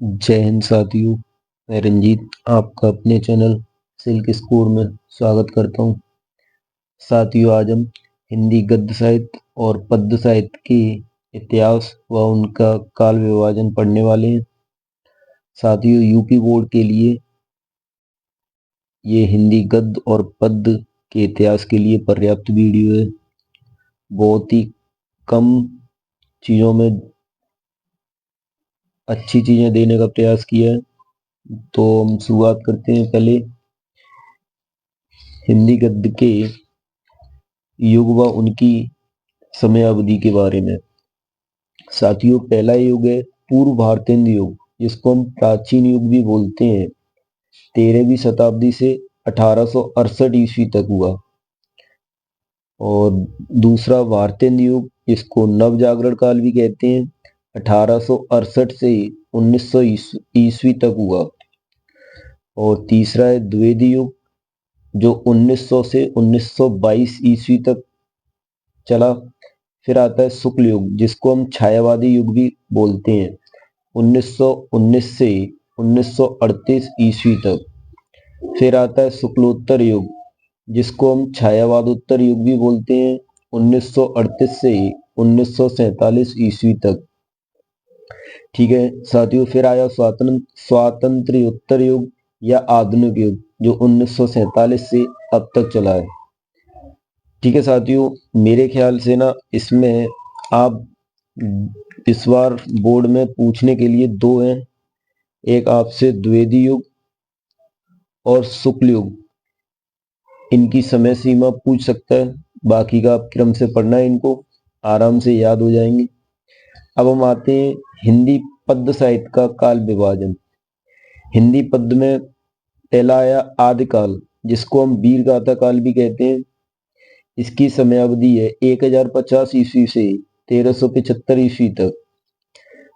जय हिंद साथियों। मैं रंजीत आपका अपने चैनल सिल्क स्कोर में स्वागत करता हूं। साथियों, आज हम हिंदी गद्य साहित्य और पद्य साहित्य के इतिहास व उनका काल विभाजन पढ़ने वाले हैं। साथियों, यूपी बोर्ड के लिए ये हिंदी गद्य और पद्य के इतिहास के लिए पर्याप्त वीडियो है। बहुत ही कम चीज़ों में अच्छी चीज़ें देने का प्रयास किया है। तो हम शुरुआत करते हैं पहले हिंदी गद्य के युग व उनकी समय अवधि के बारे में। साथियों, पहला युग है पूर्व भारतेंद्र युग, जिसको हम प्राचीन युग भी बोलते हैं। 13वीं शताब्दी से 1868 ईस्वी तक हुआ। और दूसरा भारतेंद्र युग, जिसको नव जागरण काल भी कहते हैं, 1868 से 1900 ईस्वी तक हुआ। और तीसरा है द्विवेदी युग, जो 1900 से 1922 ईस्वी तक चला। फिर आता है शुक्ल युग, जिसको हम छायावादी युग भी बोलते हैं, 1919 से 1938 ईस्वी तक। फिर आता है शुक्लोत्तर युग, जिसको हम छायावादोत्तर युग भी बोलते हैं, 1938 से 1947 ईस्वी तक। ठीक है साथियों, फिर आया स्वातंत्र्योत्तर युग या आधुनिक युग, जो 1947 से अब तक चला है। ठीक है साथियों, मेरे ख्याल से ना इसमें आप इस बार बोर्ड में पूछने के लिए दो हैं। एक आपसे द्विवेदी युग और शुक्ल युग, इनकी समय सीमा पूछ सकता है। बाकी का आप क्रम से पढ़ना है, इनको आराम से याद हो जाएंगे। अब हम आते हैं हिंदी पद्य साहित्य का काल विभाजन। हिंदी पद्य में पहला आया आदिकाल, जिसको हम वीर गाथा काल भी कहते हैं। इसकी समय अवधि है 1050 ईस्वी से 1375 ईस्वी तक।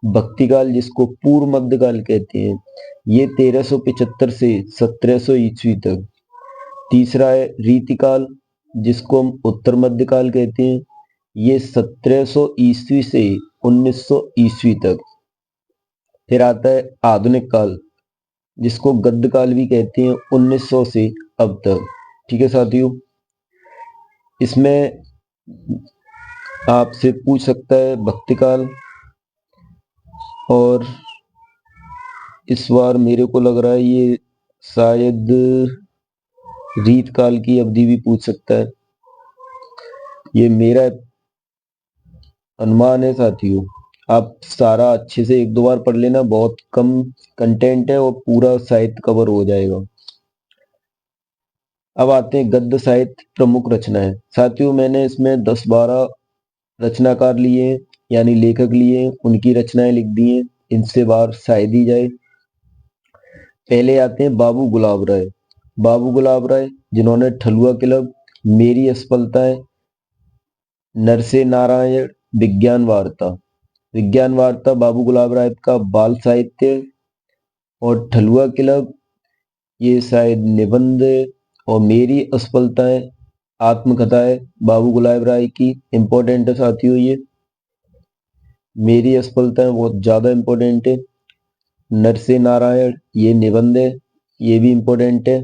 भक्ति काल, जिसको पूर्व मध्यकाल कहते हैं, ये 1375 से 1700 ईस्वी तक। तीसरा है रीतिकाल, जिसको हम उत्तर मध्यकाल कहते हैं, ये 1700 ईस्वी से 1900 ईस्वी तक। फिर आता है आधुनिक काल, जिसको गद्य काल भी कहते हैं, 1900 से अब तक। ठीक है साथियों, इसमें आपसे पूछ सकता है भक्ति काल, और इस बार मेरे को लग रहा है ये शायद रीत काल की अवधि भी पूछ सकता है। ये मेरा अनुमान है साथियों। आप सारा अच्छे से एक दो बार पढ़ लेना, बहुत कम कंटेंट है और पूरा साहित्य कवर हो जाएगा। अब आते हैं गद्य साहित्य प्रमुख रचनाएं। साथियों, मैंने इसमें 10-12 रचनाकार लिए हैं, यानी लेखक लिए हैं, उनकी रचनाएं लिख दी हैं। इनसे बार शायद ही जाए। पहले आते हैं बाबू गुलाब राय। बाबू गुलाब राय, जिन्होंने ठलुआ क्लब, मेरी असफलताएं, नरसे नारायण, विज्ञान वार्ता बाबू गुलाब राय का बाल साहित्य, और ठलुआ क्लब ये शायद निबंध, और मेरी असफलताएं आत्मकथा है बाबू गुलाब राय की। इंपॉर्टेंट है साथियों, ये मेरी असफलताएं बहुत ज्यादा इंपॉर्टेंट है। नरसे नारायण ये निबंध है, ये भी इंपॉर्टेंट है।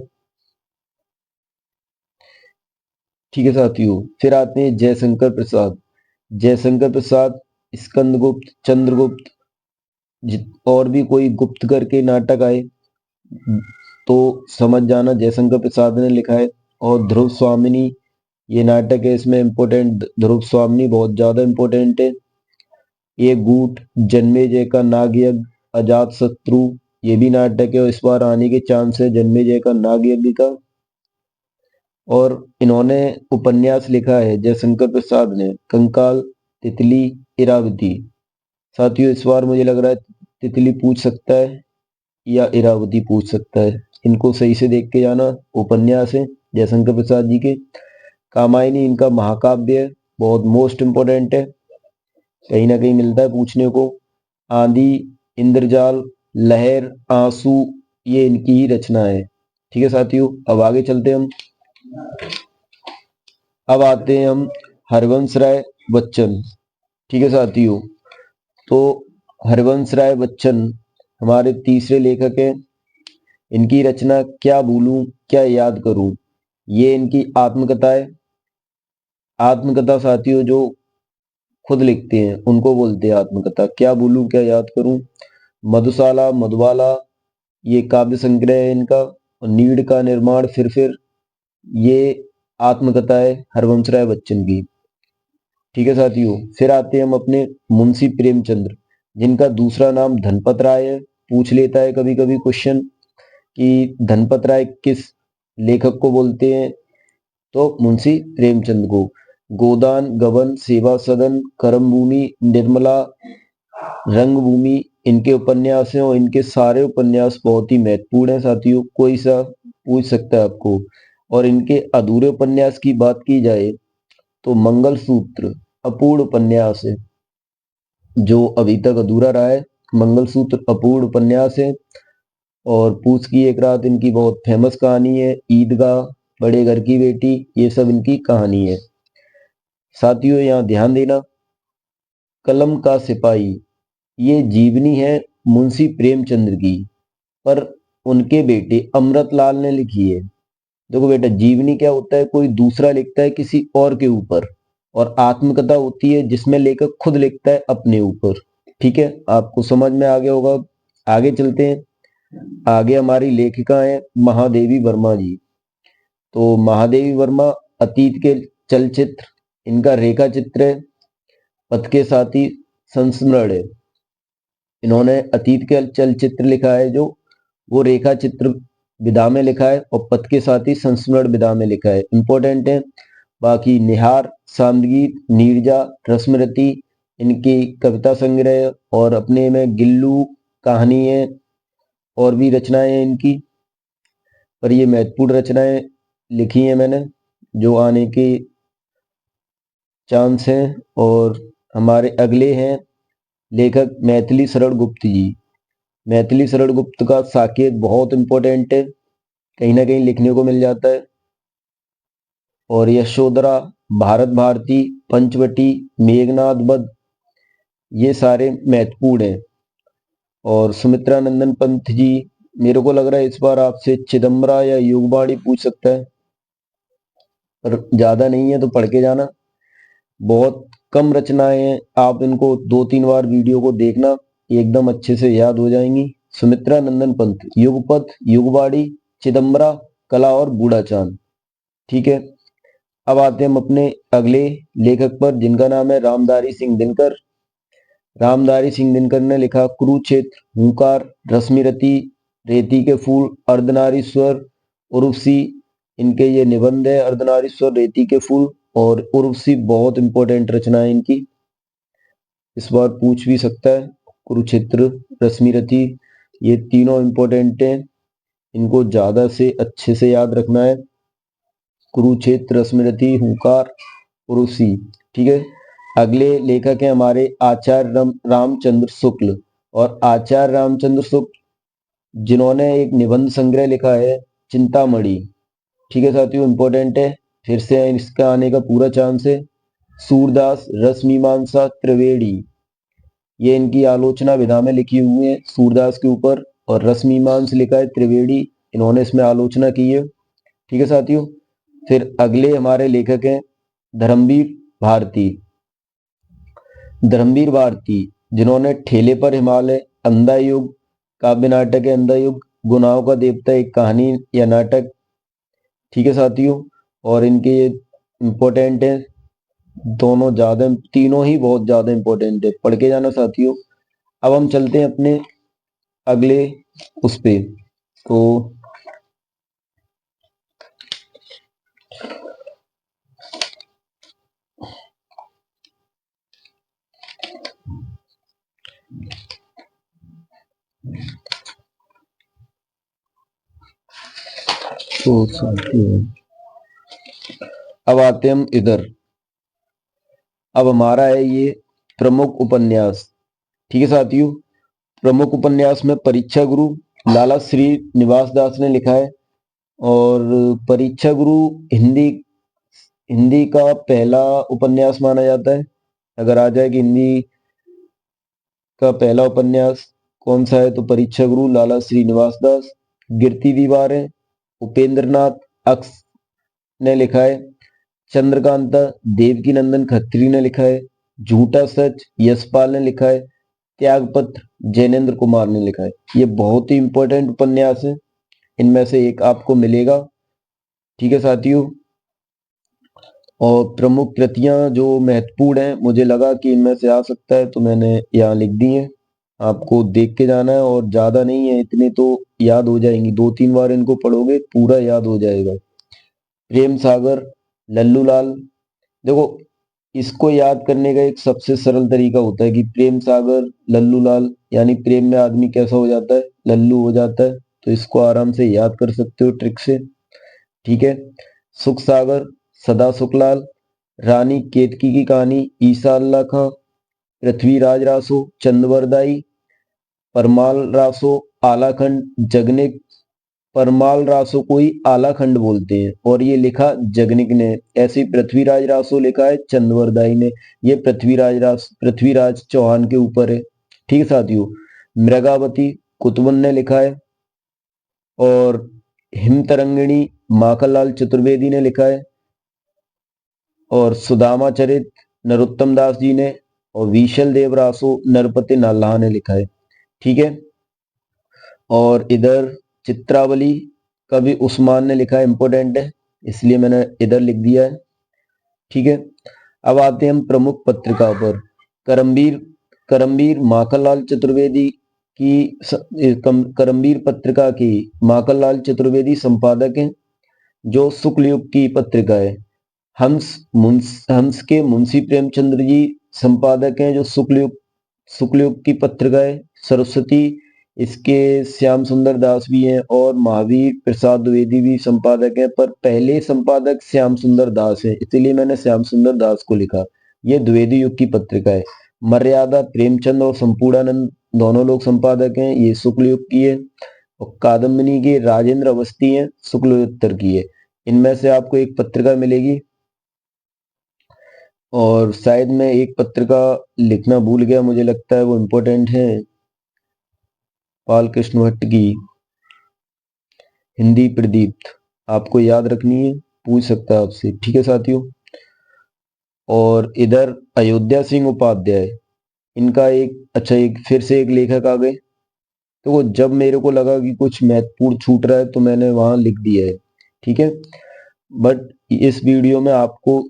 ठीक है साथियों, फिर आते हैं जयशंकर प्रसाद। जयशंकर प्रसाद, स्कंदगुप्त, चंद्रगुप्त, और भी कोई गुप्त करके नाटक आए तो समझ जाना जयशंकर प्रसाद ने लिखा है। और ध्रुव स्वामिनी ये नाटक है, इसमें इंपॉर्टेंट ध्रुव स्वामिनी बहुत ज्यादा इंपॉर्टेंट है। ये गूट, जन्मेजय का नागयज्ञ, अजात शत्रु ये भी नाटक है, और इस बार आने के चांस है जन्मेजय का नागयज्ञ का। और इन्होंने उपन्यास लिखा है जयशंकर प्रसाद ने, कंकाल, तितली, इरावती। साथियों, इस बार मुझे लग रहा है तितली पूछ सकता है या इरावती पूछ सकता है। इनको सही से देख के जाना। उपन्यास है जयशंकर प्रसाद जी के। कामायनी इनका महाकाव्य है, बहुत मोस्ट इंपोर्टेंट है, कहीं ना कहीं मिलता है पूछने को। आंधी, इंद्रजाल, लहर, आंसू ये इनकी ही रचना है। ठीक है साथियों, अब आगे चलते हैं हम। अब आते हैं हम हरवंश राय बच्चन। ठीक है साथियों, तो हरवंश राय बच्चन हमारे तीसरे लेखक हैं। इनकी रचना क्या भूलूं क्या याद करूं, ये इनकी आत्मकथा है। आत्मकथा साथियों जो खुद लिखते हैं उनको बोलते हैं आत्मकथा। क्या भूलूं क्या याद करूं, मधुशाला मधुबाला ये काव्य संग्रह है इनका। और नीड़ का निर्माण फिर ये आत्मकथा है हरवंशराय बच्चन की। ठीक है साथियों, फिर आते हैं हम अपने मुंशी प्रेमचंद्र, जिनका दूसरा नाम धनपत राय है। पूछ लेता है कभी कभी क्वेश्चन कि धनपत राय किस लेखक को बोलते हैं, तो मुंशी प्रेमचंद को। गोदान गबन सेवा सदन कर्मभूमि निर्मला रंगभूमि इनके उपन्यास हैं, और इनके सारे उपन्यास बहुत ही महत्वपूर्ण हैं साथियों। कोई सा पूछ सकता है आपको। और इनके अधूरे उपन्यास की बात की जाए तो मंगलसूत्र अपूर्ण उपन्यास है, जो अभी तक अधूरा रहा है। मंगलसूत्र अपूर्ण उपन्यास है। और पूछ की एक रात इनकी बहुत फेमस कहानी है। ईदगाह, बड़े घर की बेटी, ये सब इनकी कहानी है साथियों। यहाँ ध्यान देना, कलम का सिपाही ये जीवनी है मुंशी प्रेमचंद्र की, पर उनके बेटे अमृतलाल ने लिखी है। देखो बेटा, जीवनी क्या होता है, कोई दूसरा लिखता है किसी और के ऊपर, और आत्मकथा होती है जिसमें लेखक खुद लिखता है अपने ऊपर। ठीक है, आपको समझ में आ गया होगा। आगे चलते हैं। आगे हमारी लेखिका है महादेवी वर्मा जी। तो महादेवी वर्मा अतीत के चलचित्र इनका रेखा चित्र है। पथ के साथी संस्मरण है। इन्होंने अतीत के चलचित्र लिखा है जो वो रेखा चित्र विधा में लिखा है, और पथ के साथी संस्मरण विधा में लिखा है। इंपॉर्टेंट है। बाकी निहार, सामगीत, नीरजा, रश्मिरति इनकी कविता संग्रह, और अपने में गिल्लू कहानी है, और भी रचनाएं हैं इनकी। पर ये महत्वपूर्ण रचनाएं लिखी हैं मैंने, जो आने के चांस हैं। और हमारे अगले हैं लेखक मैथिली शरण गुप्त जी। मैथिली शरण गुप्त का साकेत बहुत इंपॉर्टेंट है, कहीं ना कहीं लिखने को मिल जाता है। और यशोधरा, भारत भारती, पंचवटी, मेघनाद वध ये सारे महत्वपूर्ण हैं। और सुमित्रा नंदन पंत जी, मेरे को लग रहा है इस बार आपसे चिदम्बरा या युगबाणी पूछ सकता है, पर ज्यादा नहीं है तो पढ़ के जाना। बहुत कम रचनाएं हैं, आप इनको 2-3 बार वीडियो को देखना, एकदम अच्छे से याद हो जाएंगी। सुमित्रा नंदन पंत, युगपथ, युगबाड़ी, चिदम्बरा, कला और बूढ़ा चांद। ठीक है, अब आते हैं हम अपने अगले लेखक पर, जिनका नाम है रामधारी सिंह दिनकर। रामधारी सिंह दिनकर ने लिखा कुरुक्षेत्र, हुंकार, रश्मिरति, रेती के फूल, अर्धनारीश्वर, उर्वशी इनके ये निबंध है। अर्धनारीश्वर, रेती के फूल और उर्वशी बहुत इंपॉर्टेंट रचना है इनकी, इस बार पूछ भी सकता है। कुरुक्षेत्र, रश्मिरति ये तीनों इंपॉर्टेंट हैं, इनको ज्यादा से अच्छे से याद रखना है। कुरुक्षेत्र, रश्मिरति, हुंकार, उर्वशी। ठीक है, अगले लेखक हैं हमारे आचार्य रामचंद्र शुक्ल। और आचार्य रामचंद्र शुक्ल जिन्होंने एक निबंध संग्रह लिखा है चिंतामणि। ठीक है साथियों, इंपॉर्टेंट है, फिर से इसका आने का पूरा चांस है। सूरदास, रसमीमांसा, त्रिवेणी ये इनकी आलोचना विधा में लिखी हुई है सूरदास के ऊपर, और रसमीमांस लिखा है त्रिवेणी, इन्होंने इसमें आलोचना की है। ठीक है साथियों, फिर अगले हमारे लेखक हैं धर्मवीर भारती। धर्मवीर भारती जिन्होंने ठेले पर हिमालय, अंधा युग काव्य नाटक है, अंधा युग, गुनाहों का देवता एक कहानी या नाटक। ठीक है साथियों, और इनके ये इंपॉर्टेंट है, दोनों ज्यादा, तीनों ही बहुत ज्यादा इंपॉर्टेंट है, पढ़ के जाना साथियों। अब हम चलते हैं अपने अगले उस पे। तो साथियों अब आते हैं हम इधर। अब हमारा है ये प्रमुख उपन्यास। ठीक है साथियों, प्रमुख उपन्यास में परीक्षा गुरु लाला श्री निवास दास ने लिखा है। और परीक्षा गुरु हिंदी हिंदी का पहला उपन्यास माना जाता है। अगर आ जाए कि हिंदी का पहला उपन्यास कौन सा है? तो परीक्षा गुरु लाला श्रीनिवास दास। गिरती दीवारें उपेंद्र नाथ अक्स ने लिखा है। चंद्रकांता देवकीनंदन खत्री ने लिखा है। झूठा सच यशपाल ने लिखा है। त्यागपत्र जैनेन्द्र कुमार ने लिखा है। ये बहुत ही इंपॉर्टेंट उपन्यास है, इनमें से एक आपको मिलेगा। ठीक है साथियों, और प्रमुख कृतियां जो महत्वपूर्ण हैं मुझे लगा कि इनमें से आ सकता है तो मैंने यहाँ लिख दी है। आपको देख के जाना है, और ज्यादा नहीं है, इतने तो याद हो जाएंगी, 2-3 बार इनको पढ़ोगे पूरा याद हो जाएगा। प्रेम सागर लल्लू लाल। देखो, इसको याद करने का एक सबसे सरल तरीका होता है कि प्रेम सागर लल्लू लाल, यानी प्रेम में आदमी कैसा हो जाता है? लल्लू हो जाता है। तो इसको आराम से याद कर सकते हो ट्रिक से। ठीक है। सुख सागर सदा सुखलाल। रानी केतकी की कहानी ईसा अल्लाह खां। पृथ्वीराज रासो चंदवरदाई। परमाल रासो आलाखंड जगनिक। परमाल रासो को ही आलाखंड बोलते हैं और ये लिखा जगनिक ने। ऐसे ही पृथ्वीराज रासो लिखा है चंदवरदाई ने। ये पृथ्वीराज चौहान के ऊपर है। ठीक है साथियों। मृगावती कुतुबन ने लिखा है। और हिमतरंगिणी माखनलाल चतुर्वेदी ने लिखा है। और सुदामा चरित नरोत्तम दास जी ने। और विशल देव रासो नरपति नाल्हा ने लिखा है। ठीक है। और इधर चित्रावली कवि उस्मान ने लिखा है, इंपॉर्टेंट है इसलिए मैंने इधर लिख दिया है। ठीक है। अब आते हैं हम प्रमुख पत्रिका पर। करमवीर करमवीर माखनलाल चतुर्वेदी की करमवीर पत्रिका की माखनलाल चतुर्वेदी संपादक हैं, जो शुक्ल युग की पत्रिका है। हंस के मुंशी प्रेमचंद्र जी संपादक हैं, जो शुक्ल युग की पत्रिका है। सरस्वती इसके श्याम सुंदर दास भी हैं, और महावीर प्रसाद द्विवेदी भी संपादक हैं, पर पहले संपादक श्याम सुंदर दास है, इसलिए मैंने श्याम सुंदर दास को लिखा। ये द्विवेदी युग की पत्रिका है। मर्यादा प्रेमचंद और संपूर्णानंद दोनों लोग संपादक हैं, ये शुक्ल युग की है। और कादम्बिनी के राजेंद्र अवस्थी हैं, शुक्ल उत्तर की है। इनमें से आपको एक पत्रिका मिलेगी। और शायद मैं एक पत्रिका लिखना भूल गया, मुझे लगता है वो इम्पोर्टेंट है, पाल कृष्ण भट्ट की हिंदी प्रदीप्त, आपको याद रखनी है, पूछ सकता है आपसे। ठीक है साथियों। और इधर अयोध्या सिंह उपाध्याय, इनका एक फिर से एक लेखक आ गए। तो वो जब मेरे को लगा कि कुछ महत्वपूर्ण छूट रहा है तो मैंने वहां लिख दिया है। ठीक है। बट इस वीडियो में आपको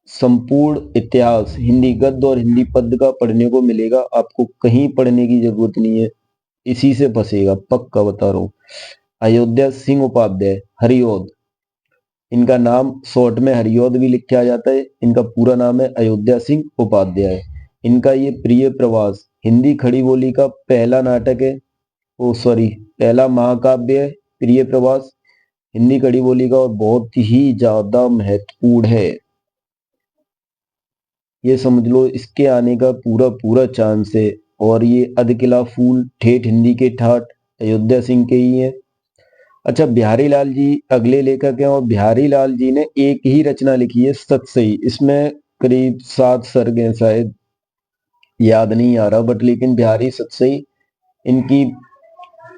संपूर्ण इतिहास हिंदी गद्य और हिंदी पद्य का पढ़ने को मिलेगा, आपको कहीं पढ़ने की जरूरत नहीं है, इसी से फंसेगा, पक्का बता रहा हूं। अयोध्या सिंह उपाध्याय हरिऔध, इनका नाम शॉर्ट में हरिऔध भी लिखा जाता है, इनका पूरा नाम है अयोध्या सिंह उपाध्याय। इनका ये प्रिय प्रवास हिंदी खड़ी बोली का पहला नाटक है, पहला महाकाव्य है प्रिय प्रवास हिंदी खड़ी बोली का, और बहुत ही ज्यादा महत्वपूर्ण है। ये समझ लो इसके आने का पूरा पूरा चांस है। और ये अधकिला फूल ठेठ हिंदी के ठाठ अयोध्या सिंह के ही है। अच्छा, बिहारी लाल जी अगले लेखक हैं, और बिहारी लाल जी ने एक ही रचना लिखी है सत सही। इसमें करीब 7 सर्ग हैं, शायद याद नहीं आ रहा, बट लेकिन बिहारी सत सही इनकी,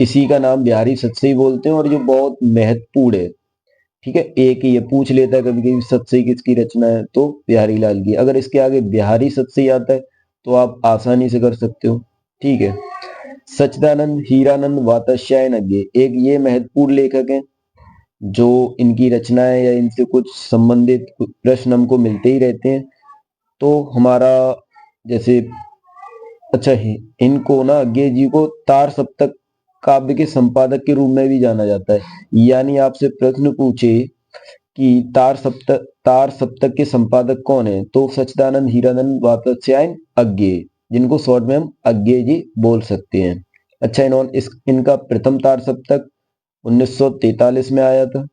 इसी का नाम बिहारी सत सही बोलते हैं, और ये बहुत महत्वपूर्ण है। ठीक है। एक ही ये पूछ लेता है कभी कभी सत सही किसकी रचना है, तो बिहारी लाल की। अगर इसके आगे बिहारी सत सही आता है तो आप आसानी से कर सकते हो। ठीक है। सच्चिदानंद हीरानंद वात्स्यायन एक ये महत्वपूर्ण लेखक हैं, जो इनकी रचनाएं या इनसे कुछ संबंधित प्रश्न हमको मिलते ही रहते हैं। तो हमारा जैसे अच्छा है, इनको ना अज्ञे जी को तार सप्तक काव्य के संपादक के रूप में भी जाना जाता है। यानी आपसे प्रश्न पूछे कि तार सप्तक के संपादक कौन है, तो सच्चिदानंद हीरानंद वात्स्यायन अज्ञेय, जिनको शॉर्ट में हम अज्ञेय जी बोल सकते हैं। अच्छा, इनका प्रथम तार सप्तक 1943 में आया था।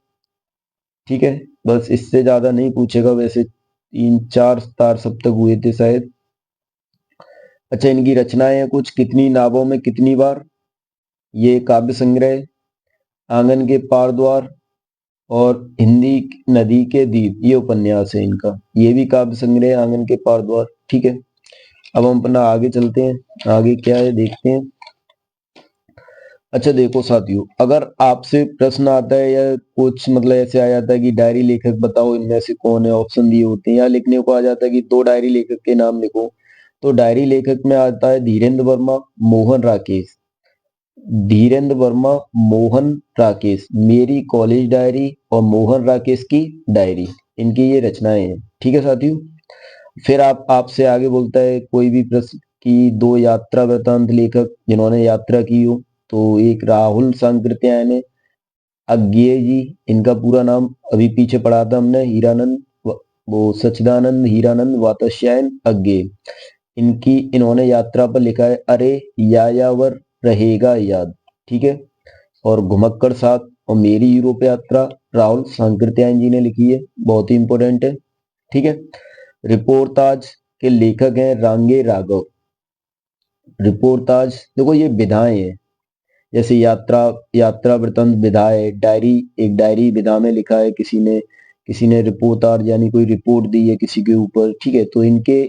ठीक है। बस इससे ज्यादा नहीं पूछेगा, वैसे 3-4 तार सप्तक हुए थे शायद। अच्छा, इनकी रचनाएं हैं कुछ, कितनी नावों में कितनी बार, ये काव्य संग्रह, आंगन के पार द्वार, और हिंदी नदी के दीप, ये उपन्यास है इनका, ये भी काव्य संग्रह आंगन के पार द्वार। ठीक है। अब हम अपना आगे चलते हैं, आगे क्या है देखते हैं। अच्छा देखो साथियों, अगर आपसे प्रश्न आता है या कुछ मतलब ऐसे आ जाता है कि डायरी लेखक बताओ इनमें से कौन है, ऑप्शन दिए होते हैं, या लिखने को आ जाता है कि दो डायरी लेखक के नाम लिखो, तो डायरी लेखक में आता है धीरेन्द्र वर्मा, मोहन राकेश। धीरेन्द्र वर्मा, मोहन राकेश, मेरी कॉलेज डायरी और मोहन राकेश की डायरी, इनकी ये रचनाएं हैं। ठीक है साथियों। फिर आप आपसे आगे बोलता है कोई भी प्रश्न कि दो यात्रा वृतांत लेखक जिन्होंने यात्रा की हो, तो एक राहुल सांकृत्यायन है, अज्ञेय जी, इनका पूरा नाम अभी पीछे पढ़ा था हमने, हीरानंद वो सच्चिदानंद हीरानंद वातस्यायन अज्ञेय। इनकी इन्होंने यात्रा पर लिखा है अरे यायावर रहेगा याद। ठीक है। और घुमक्कड़ साथ और मेरी यूरोप यात्रा राहुल सांकृत्यायन जी ने लिखी है, बहुत ही इंपॉर्टेंट है। ठीक है। रिपोर्ताज के लेखक हैं रांगे राघव। रिपोर्ताज देखो ये विधाएं हैं, जैसे यात्रा, यात्रा वृत्तांत विधा है, डायरी एक डायरी विधा में लिखा है किसी ने रिपोर्टाज यानी कोई रिपोर्ट दी है किसी के ऊपर। ठीक है। तो इनके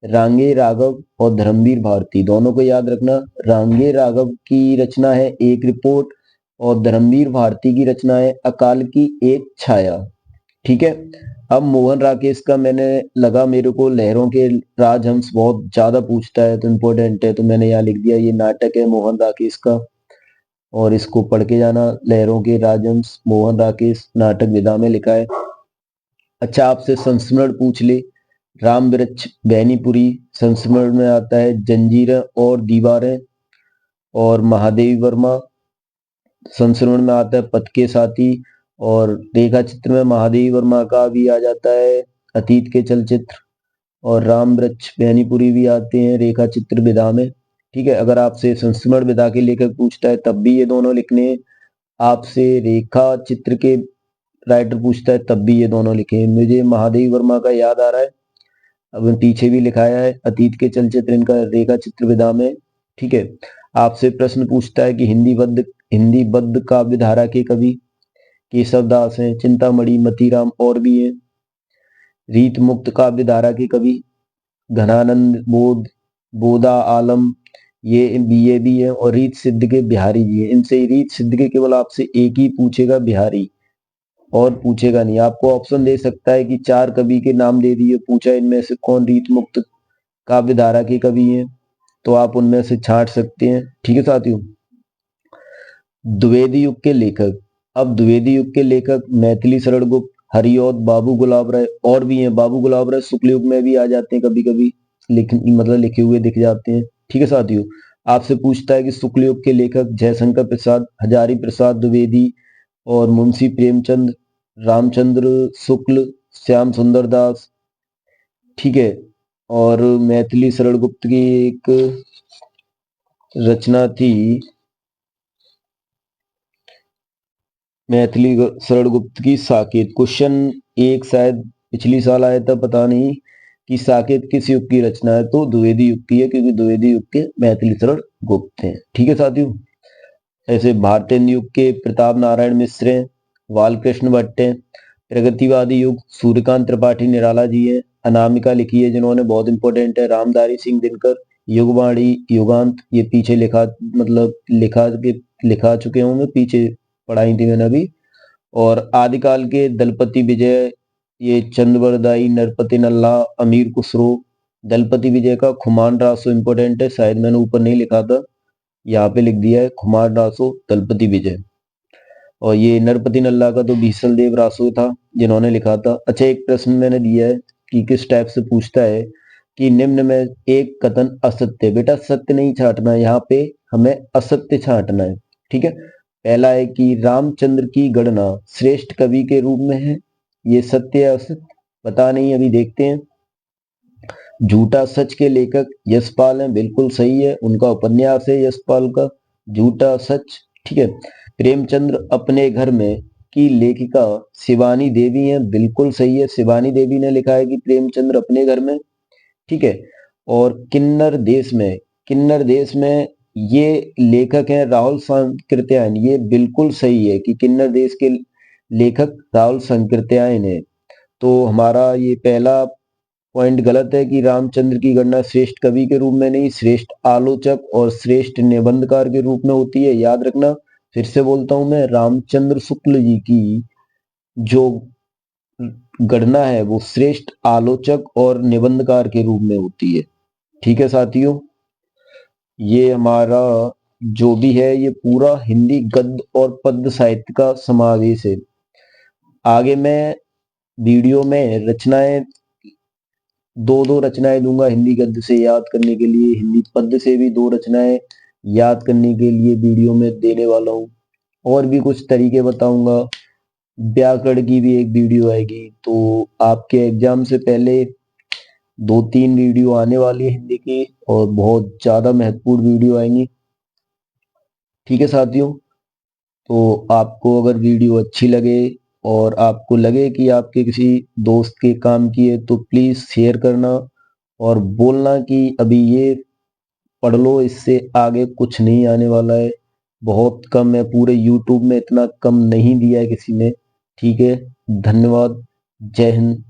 रांगे राघव और धर्मवीर भारती दोनों को याद रखना। रांगे राघव की रचना है एक रिपोर्ट और धर्मवीर भारती की रचना है अकाल की एक छाया। ठीक है। अब मोहन राकेश का मैंने लगा मेरे को लहरों के राजहंस बहुत ज्यादा पूछता है तो इम्पोर्टेंट है, तो मैंने यहाँ लिख दिया, ये नाटक है मोहन राकेश का और इसको पढ़ के जाना। लहरों के राजहंस मोहन राकेश नाटक विधा में लिखा है। अच्छा आपसे संस्मरण पूछ ले, राम वृक्ष बैनीपुरी, संस्मरण में आता है जंजीरें और दीवारें। और महादेवी वर्मा, संस्मरण में आता है पथ के साथी। और रेखा चित्र में महादेवी वर्मा का भी आ जाता है अतीत के चलचित्र। और राम वृक्ष बैनीपुरी भी आते हैं रेखा चित्र विधा में। ठीक है। अगर आपसे संस्मरण विधा के लेखक पूछता है तब भी ये दोनों लिखने हैं। आपसे रेखा चित्र के राइटर पूछता है तब भी ये दोनों लिखे हैं। मुझे महादेवी वर्मा का याद आ रहा है, अब पीछे भी लिखाया है अतीत के चलचित्र इनका रेखा चित्र विधा में। ठीक है। आपसे प्रश्न पूछता है कि हिंदी बद्ध काव्य धारा के कवि केशव दास हैं, चिंतामणि मतीराम और भी हैं। रीत मुक्त काव्य धारा के कवि घनानंद बोधा आलम, ये भी है। और रीत सिद्ध के बिहारी जी है। इनसे रीत सिद्ध के केवल आपसे एक ही पूछेगा बिहारी, और पूछेगा नहीं। आपको ऑप्शन दे सकता है कि चार कवि के नाम दे दिए, पूछा इनमें से कौन रीत मुक्त काव्य धारा के कवि हैं, तो आप उनमें से छांट सकते हैं। ठीक है साथियों। द्विवेदी युग के लेखक, अब द्विवेदी युग के लेखक मैथिली शरण गुप्त, हरिऔध, बाबू गुलाब राय और भी हैं। बाबू गुलाब राय शुक्ल युग में भी आ जाते हैं कभी कभी, मतलब लिखे हुए दिख जाते हैं। ठीक है साथियों। आपसे पूछता है कि शुक्ल युग के लेखक जयशंकर प्रसाद, हजारी प्रसाद द्विवेदी और मुंशी प्रेमचंद, रामचंद्र शुक्ल, श्याम सुंदर दास। ठीक है। और मैथिली शरण गुप्त की एक रचना थी, मैथिली शरण गुप्त की साकेत। क्वेश्चन एक शायद पिछली साल आया था, पता नहीं कि साकेत किस युग की रचना है, तो द्विवेदी युग की है, क्योंकि द्विवेदी युग के मैथिली शरण गुप्त हैं। ठीक है साथियों। ऐसे भारतेंदु युग के प्रताप नारायण मिश्र हैं, बालकृष्ण भट्ट हैं। प्रगतिवादी युग सूर्यकांत त्रिपाठी निराला जी है। अनामिका लिखी है जिन्होंने, बहुत इंपॉर्टेंट है, रामधारी सिंह दिनकर। युगवाणी युगांत ये पीछे लिखा, मतलब लिखा चुके होंगे, पीछे पढ़ाई थी मैंने अभी। और आदिकाल के दलपति विजय, ये चंद्रवरदाई, नरपति नल्ला, अमीर खुसरो। दलपति विजय का खुमान रासो इंपॉर्टेंट है, शायद मैंने ऊपर नहीं लिखा था, यहाँ पे लिख दिया है खुमान रासो दलपति विजय। और ये नरपति नल्ला का तो बीसल देव रासो था जिन्होंने लिखा था। अच्छा एक प्रश्न मैंने दिया है कि किस टाइप से पूछता है कि निम्न में एक कथन असत्य। बेटा सत्य नहीं छांटना है, यहाँ पे हमें असत्य छांटना है। ठीक है। पहला है कि रामचंद्र की गणना श्रेष्ठ कवि के रूप में है, ये सत्य है असत्य, पता नहीं, अभी देखते हैं। झूठा सच के लेखक यशपाल हैं, बिल्कुल सही है, उनका उपन्यास है यशपाल का झूठा सच। ठीक है। प्रेमचंद्र अपने घर में की लेखिका शिवानी देवी हैं, बिल्कुल सही है, शिवानी देवी ने लिखा है कि प्रेमचंद्र अपने घर में। ठीक है। और किन्नर देश में ये लेखक हैं राहुल सांकृत्यायन, ये बिल्कुल सही है कि किन्नर देश के लेखक राहुल सांकृत्यायन है। तो हमारा ये पहला पॉइंट गलत है कि रामचंद्र की गणना श्रेष्ठ कवि के रूप में नहीं, श्रेष्ठ आलोचक और श्रेष्ठ निबंधकार के रूप में होती है। याद रखना, फिर से बोलता हूं मैं, रामचंद्र शुक्ल जी की जो गणना है वो श्रेष्ठ आलोचक और निबंधकार के रूप में होती है। ठीक है साथियों, ये हमारा जो भी है ये पूरा हिंदी गद्य और पद्य साहित्य का समावेश है। आगे मैं वीडियो में रचनाएं दो रचनाएं दूंगा हिंदी गद्य से याद करने के लिए, हिंदी पद्य से भी दो रचनाएं याद करने के लिए वीडियो में देने वाला हूँ। और भी कुछ तरीके बताऊंगा, व्याकरण की भी एक वीडियो आएगी। तो आपके एग्जाम से पहले 2-3 वीडियो आने वाली है हिंदी की, और बहुत ज्यादा महत्वपूर्ण वीडियो आएंगी। ठीक है साथियों, तो आपको अगर वीडियो अच्छी लगे और आपको लगे कि आपके किसी दोस्त के काम की है तो प्लीज शेयर करना और बोलना कि अभी ये पढ़ लो, इससे आगे कुछ नहीं आने वाला है। बहुत कम है, पूरे यूट्यूब में इतना कम नहीं दिया है किसी ने। ठीक है, धन्यवाद, जय हिंद।